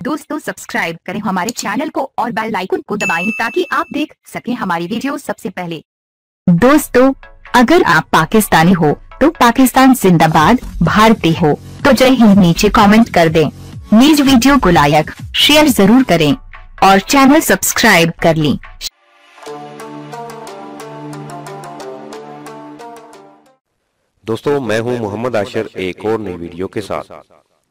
दोस्तों सब्सक्राइब करें हमारे चैनल को और बेल आइकन को दबाएं ताकि आप देख सकें हमारी वीडियो सबसे पहले। दोस्तों अगर आप पाकिस्तानी हो तो पाकिस्तान जिंदाबाद, भारतीय हो तो जय हिंद नीचे कमेंट कर दें। नीज वीडियो को लाइक शेयर जरूर करें और चैनल सब्सक्राइब कर लें। दोस्तों मैं हूं मोहम्मद आशिर एक और नई वीडियो के साथ।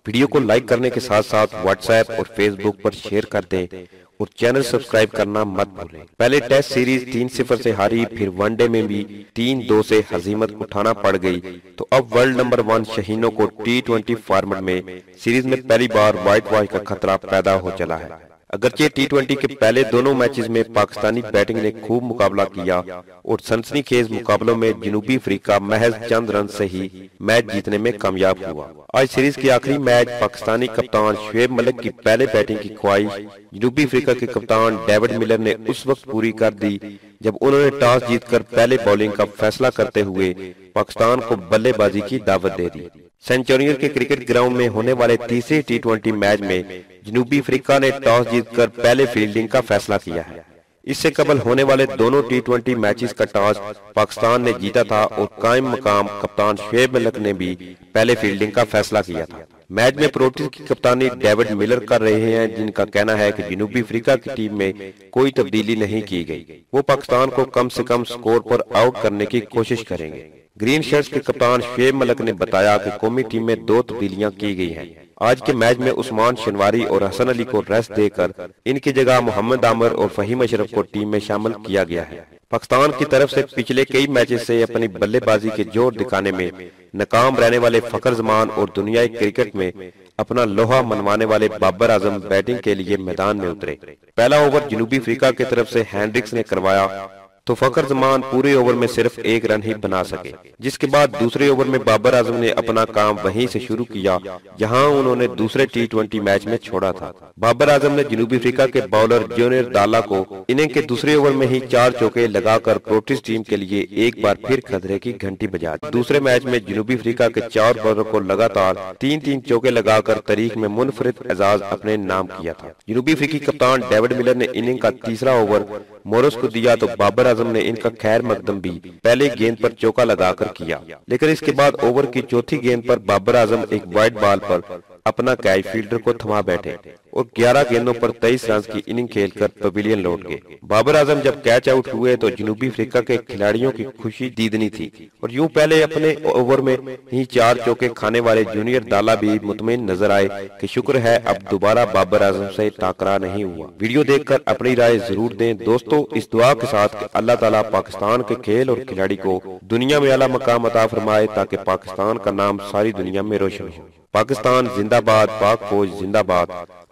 वीडियो को लाइक करने के साथ साथ व्हाट्सएप और फेसबुक पर शेयर कर दें और चैनल सब्सक्राइब करना मत भूलें। पहले टेस्ट सीरीज 3-0 से हारी, फिर वनडे में भी 3-2 से हजीमत उठाना पड़ गई, तो अब वर्ल्ड नंबर 1 शहीनों को T20 फॉर्मेट में सीरीज में पहली बार व्हाइट वॉश का खतरा पैदा हो चला है। अगरचे T20 के पहले दोनों मैचेस में पाकिस्तानी बैटिंग ने खूब मुकाबला किया और सनसनीखेज मुकाबलों में जनूबी अफ्रीका महज चंद रन से ही मैच जीतने में कामयाब हुआ। आज सीरीज के आखिरी मैच पाकिस्तानी कप्तान शुएब मलिक की पहले बैटिंग की ख्वाहिश जनूबी अफ्रीका के कप्तान डेविड मिलर ने उस वक्त पूरी कर दी जब उन्होंने टॉस जीतकर पहले बॉलिंग का फैसला करते हुए पाकिस्तान को बल्लेबाजी की दावत दे दी। सेंचुरियन के क्रिकेट ग्राउंड में होने वाले तीसरे T20 मैच में जनूबी अफ्रीका ने टॉस जीतकर पहले फील्डिंग का फैसला किया है। इससे कबल होने वाले दोनों T20 मैचेस का टॉस पाकिस्तान ने जीता था और कायम मकाम कप्तान शुएब मलिक ने भी पहले फील्डिंग का फैसला किया था। मैच में प्रोटीज की कप्तानी डेविड मिलर कर रहे हैं, जिनका कहना है कि जनूबी अफ्रीका की टीम में कोई तब्दीली नहीं की गई। वो पाकिस्तान को कम से कम स्कोर पर आउट करने की कोशिश करेंगे। ग्रीन शर्ट्स के कप्तान शुएब मलिक ने बताया कि कौमी टीम में 2 तब्दीलियां की गई हैं। आज के मैच में उस्मान शनवारी और हसन अली को रेस्ट देकर इनकी जगह मोहम्मद आमिर और फहीम अशरफ को टीम में शामिल किया गया है। पाकिस्तान की तरफ से पिछले कई मैचेस से अपनी बल्लेबाजी के जोर दिखाने में नाकाम रहने वाले फखर जमान और दुनियाई क्रिकेट में अपना लोहा मनवाने वाले बाबर आजम बैटिंग के लिए मैदान में उतरे। पहला ओवर जनूबी अफ्रीका की तरफ से हैंड्रिक्स ने करवाया तो फखर जमान पूरे ओवर में सिर्फ 1 रन ही बना सके, जिसके बाद दूसरे ओवर में बाबर आजम ने अपना काम वहीं से शुरू किया जहां उन्होंने दूसरे T20 मैच में छोड़ा था। बाबर आजम ने जनूबी अफ्रीका के बॉलर जूनियर दाला को इनिंग के दूसरे ओवर में ही 4 चौके लगाकर प्रोटीज टीम के लिए एक बार फिर खतरे की घंटी बजा दी। दूसरे मैच में जनूबी अफ्रीका के 4 बॉलर को लगातार 3-3 चौके लगाकर तारीख में मुनफरिद एजाज अपने नाम किया था। जनूबी अफ्रीकी कप्तान डेविड मिलर ने इनिंग का तीसरा ओवर मोरस को दिया तो बाबर आजम ने इनका खैर मकदम भी पहले गेंद पर चौका लगाकर किया, लेकिन इसके बाद ओवर की चौथी गेंद पर बाबर आजम एक वाइड बॉल पर अपना कैच फील्डर को थमा बैठे और 11 गेंदों पर 23 रन की इनिंग खेलकर पवेलियन लौट गए। बाबर आजम जब कैच आउट हुए तो जनूबी अफ्रीका के खिलाड़ियों की खुशी दीदनी थी और यूं पहले अपने ओवर में ही 4 चौके खाने वाले जूनियर दाला भी मुतमईन नजर आए कि शुक्र है अब दोबारा बाबर आजम से टाकरा नहीं हुआ। वीडियो देखकर अपनी राय जरूर दें। दोस्तों इस दुआ के साथ कि अल्लाह ताला पाकिस्तान के खेल और खिलाड़ी को दुनिया में आला मकाम अता फरमाए ताकि पाकिस्तान का नाम सारी दुनिया में रोशन हो। पाकिस्तान जिंदाबाद, पाक फौज जिंदाबाद,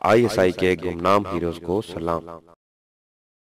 ISI के गुमनाम हीरोज को सलाम।